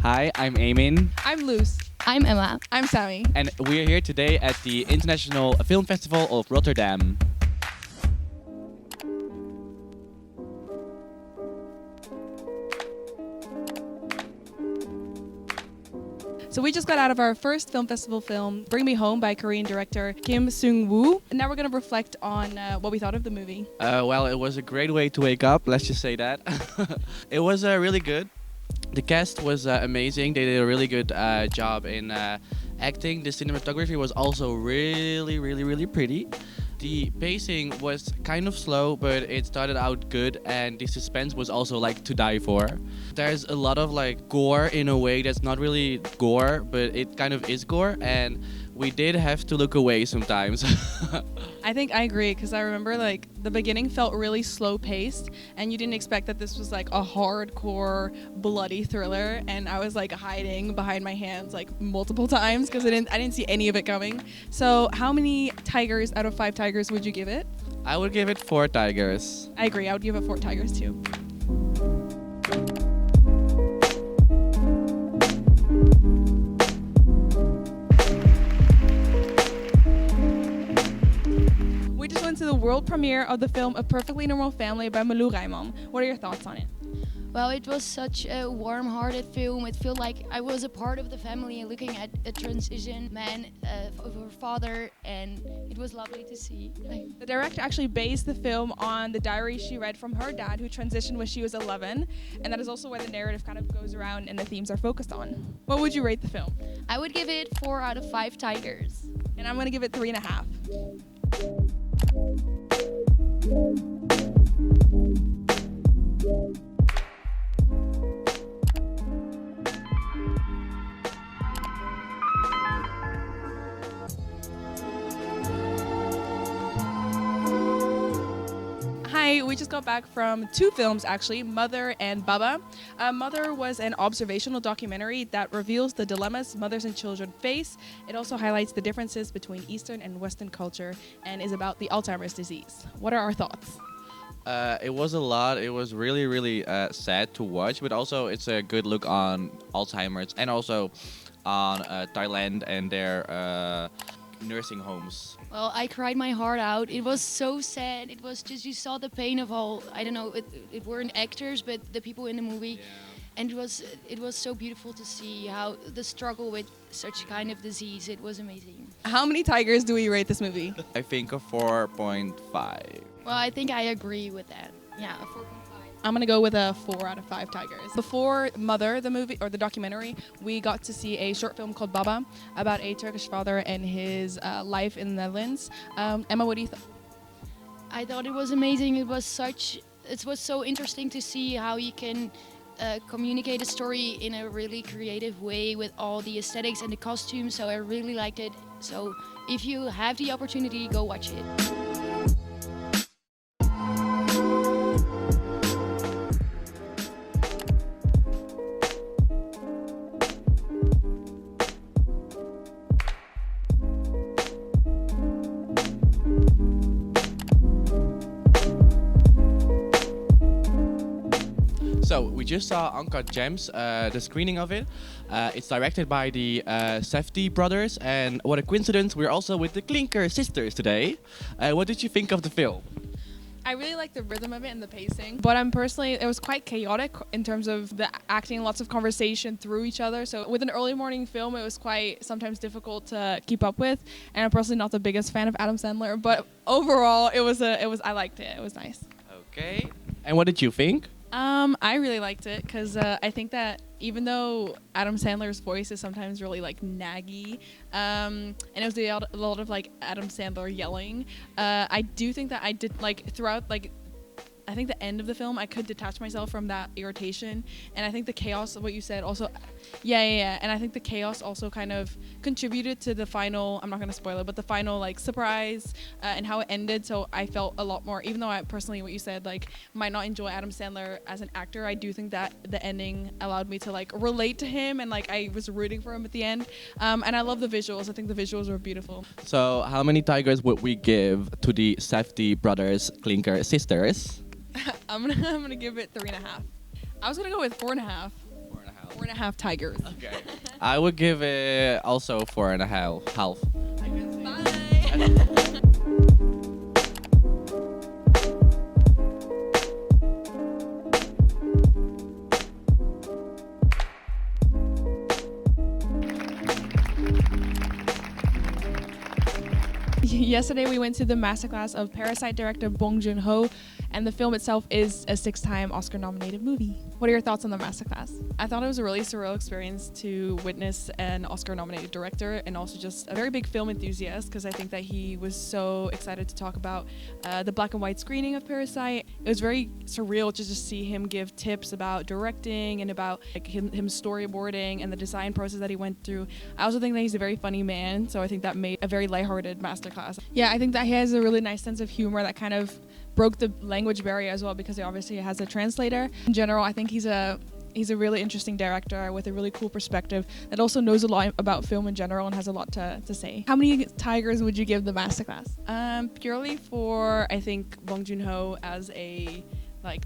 Hi, I'm Eamon, I'm Luz. I'm Emma. I'm Sammy. and we are here today at the International Film Festival of Rotterdam. So we just got out of our first film festival film, Bring Me Home by Korean director Kim Seung-woo. And now we're going to reflect on what we thought of the movie. Well, it was a great way to wake up, let's just say that. It was really good. The cast was amazing. They did a really good job in acting. The cinematography was also really pretty. The pacing was kind of slow, but it started out good, and the suspense was also like to die for. There's a lot of like gore in a way that's not really gore, but it kind of is gore, and we did have to look away sometimes. I think I agree because I remember like the beginning felt really slow paced and you didn't expect that this was like a hardcore bloody thriller, and I was like hiding behind my hands like multiple times because I didn't see any of it coming. So how many tigers out of 5 tigers would you give it? I would give it 4 tigers. I agree. I would give it 4 tigers too. We just went to the world premiere of the film A Perfectly Normal Family by Malou Rijman. What are your thoughts on it? Well, it was such a warm-hearted film. It felt like I was a part of the family looking at a transition man of her father, and it was lovely to see. The director actually based the film on the diary she read from her dad, who transitioned when she was 11, and that is also where the narrative kind of goes around and the themes are focused on. What would you rate the film? I would give it 4 out of 5 tigers. And I'm going to give it 3.5. Hi, we just got back from 2 films actually, Mother and Baba. Mother was an observational documentary that reveals the dilemmas mothers and children face. It also highlights the differences between Eastern and Western culture and is about the Alzheimer's disease. What are our thoughts? It was a lot. It was really sad to watch, but also it's a good look on Alzheimer's and also on Thailand and their nursing homes. Well, I cried my heart out. It was so sad. It was just, you saw the pain of all, I don't know, it weren't actors, but the people in the movie. Yeah. And it was so beautiful to see how the struggle with such kind of disease. It was amazing. How many tigers do we rate this movie? I think a 4.5. Well, I think I agree with that. Yeah, a 4.5. I'm gonna go with a 4 out of 5 tigers. Before Mother, the movie or the documentary, we got to see a short film called Baba about a Turkish father and his life in the Netherlands. Emma, what do you think? I thought it was amazing. It was so interesting to see how you can communicate a story in a really creative way with all the aesthetics and the costumes. So I really liked it. So if you have the opportunity, go watch it. So we just saw Uncut Gems, the screening of it. It's directed by the Safdie brothers, and what a coincidence, we're also with the Klinker sisters today. What did you think of the film? I really like the rhythm of it and the pacing, but it was quite chaotic in terms of the acting, lots of conversation through each other. So with an early morning film, it was quite sometimes difficult to keep up with. And I'm personally not the biggest fan of Adam Sandler, but overall, I liked it. It was nice. Okay. And what did you think? I really liked it because I think that even though Adam Sandler's voice is sometimes really like naggy, and it was a lot of like Adam Sandler yelling, I do think that I did like throughout like I think the end of the film, I could detach myself from that irritation. And I think the chaos of what you said also, yeah. And I think the chaos also kind of contributed to the final, I'm not going to spoil it, but the final like surprise and how it ended. So I felt a lot more, even though I personally, what you said, like might not enjoy Adam Sandler as an actor, I do think that the ending allowed me to like relate to him and like I was rooting for him at the end. And I love the visuals. I think the visuals were beautiful. So how many tigers would we give to the Safdie brothers, Klinker sisters? I'm gonna give it 3.5. I was gonna go with 4.5. 4.5 tigers. Okay. I would give it also 4.5. Half. Bye. Yesterday we went to the masterclass of Parasite director Bong Joon-ho, and the film itself is a 6-time Oscar-nominated movie. What are your thoughts on the masterclass? I thought it was a really surreal experience to witness an Oscar-nominated director and also just a very big film enthusiast, because I think that he was so excited to talk about the black and white screening of Parasite. It was very surreal to just see him give tips about directing and about like him storyboarding and the design process that he went through. I also think that he's a very funny man, so I think that made a very lighthearted masterclass. Yeah, I think that he has a really nice sense of humor that kind of broke the language barrier as well, because he obviously has a translator. In general, I think he's a really interesting director with a really cool perspective that also knows a lot about film in general and has a lot to say. How many tigers would you give the masterclass? Purely for, I think, Bong Joon-ho as a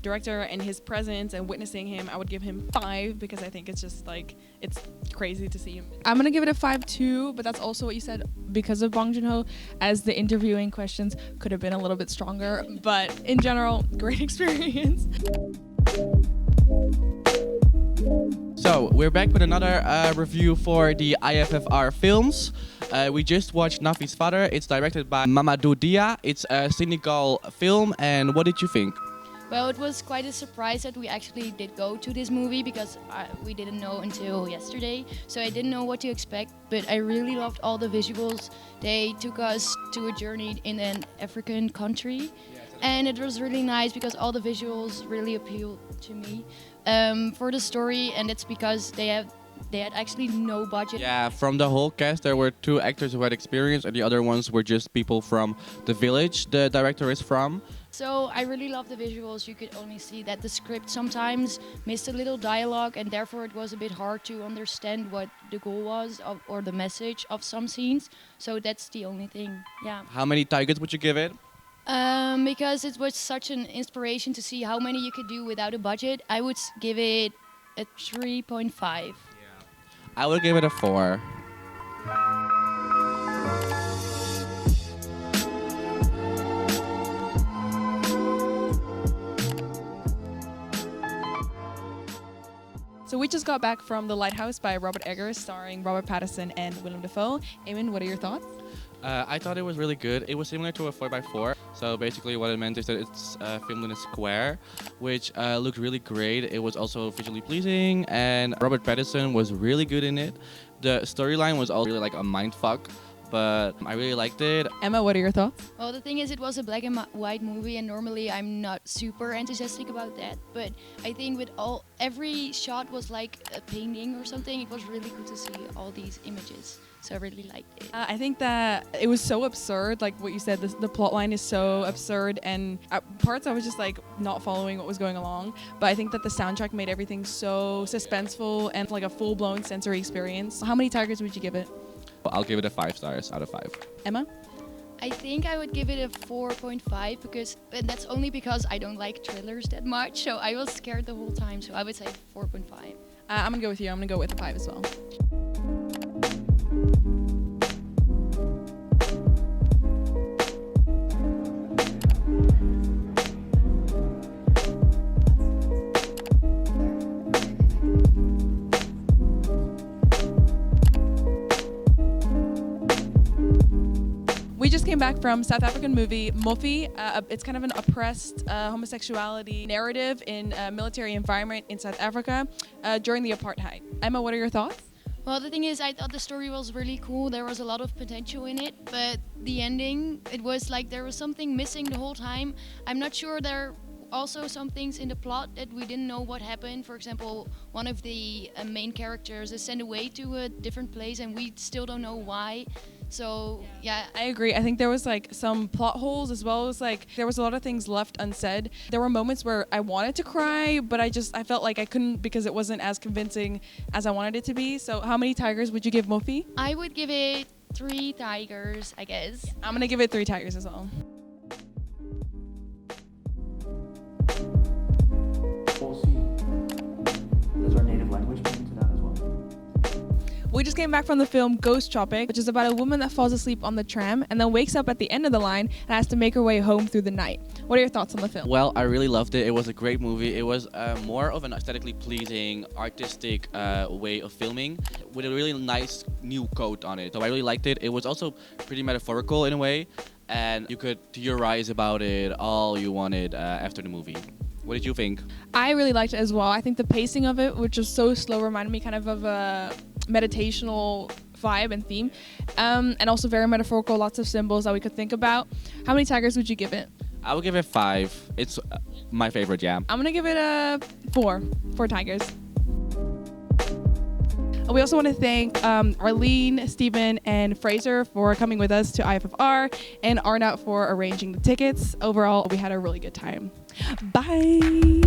director and his presence and witnessing him, I would give him 5, because I think it's just it's crazy to see him. I'm gonna give it a 5 too, but that's also what you said because of Bong Joon-ho, as the interviewing questions could have been a little bit stronger, but in general, great experience. So we're back with another review for the IFFR films. We just watched Nafi's Father. It's directed by Mamadou Dia. It's a Senegal film, and what did you think? Well, it was quite a surprise that we actually did go to this movie, because we didn't know until yesterday. So I didn't know what to expect, but I really loved all the visuals. They took us to a journey in an African country, and it was really nice because all the visuals really appealed to me for the story, and it's because they had actually no budget. Yeah, from the whole cast, there were 2 actors who had experience, and the other ones were just people from the village the director is from. So I really love the visuals. You could only see that the script sometimes missed a little dialogue, and therefore it was a bit hard to understand what the goal was or the message of some scenes. So that's the only thing, yeah. How many tigers would you give it? Because it was such an inspiration to see how many you could do without a budget, I would give it a 3.5. I would give it a 4. So we just got back from The Lighthouse by Robert Eggers, starring Robert Pattinson and Willem Dafoe. Eamon, what are your thoughts? I thought it was really good. It was similar to a 4x4. So basically what it meant is that it's filmed in a square, which looked really great. It was also visually pleasing, and Robert Pattinson was really good in it. The storyline was also really a mindfuck, but I really liked it. Emma, what are your thoughts? Well, the thing is, it was a black and white movie, and normally I'm not super enthusiastic about that. But I think with every shot was like a painting or something. It was really good to see all these images. So I really liked it. I think that it was so absurd, like what you said, the plot line is so absurd, and at parts I was just not following what was going along. But I think that the soundtrack made everything so suspenseful and like a full-blown sensory experience. How many tigers would you give it? I'll give it a 5 stars out of 5. Emma? I think I would give it a 4.5 and that's only because I don't like thrillers that much. So I was scared the whole time. So I would say 4.5. I'm gonna go with you. I'm gonna go with a 5 as well. We just came back from South African movie Moffie. It's kind of an oppressed homosexuality narrative in a military environment in South Africa during the apartheid. Emma, what are your thoughts? Well, the thing is, I thought the story was really cool. There was a lot of potential in it, but the ending, it was like there was something missing the whole time. I'm not sure there are also some things in the plot that we didn't know what happened. For example, one of the main characters is sent away to a different place and we still don't know why. So yeah, I agree. I think there was some plot holes, as well as there was a lot of things left unsaid. There were moments where I wanted to cry, but I felt like I couldn't because it wasn't as convincing as I wanted it to be. So how many tigers would you give Moffie? I would give it 3 tigers, I guess. I'm gonna give it 3 tigers as well. Does our native language come into that? just came back from the film Ghost Tropic, which is about a woman that falls asleep on the tram and then wakes up at the end of the line and has to make her way home through the night. What are your thoughts on the film? Well, I really loved it. It was a great movie. It was more of an aesthetically pleasing, artistic way of filming with a really nice new coat on it. So I really liked it. It was also pretty metaphorical in a way, and you could theorize about it all you wanted after the movie. What did you think? I really liked it as well. I think the pacing of it, which was so slow, reminded me kind of a meditational vibe and theme, and also very metaphorical, lots of symbols that we could think about. How many tigers would you give it? I would give it 5. It's my favorite, yeah. I'm gonna give it a 4. 4 tigers. We also want to thank Arlene, Stephen, and Fraser for coming with us to IFFR, and Arnout for arranging the tickets. Overall, we had a really good time. Bye!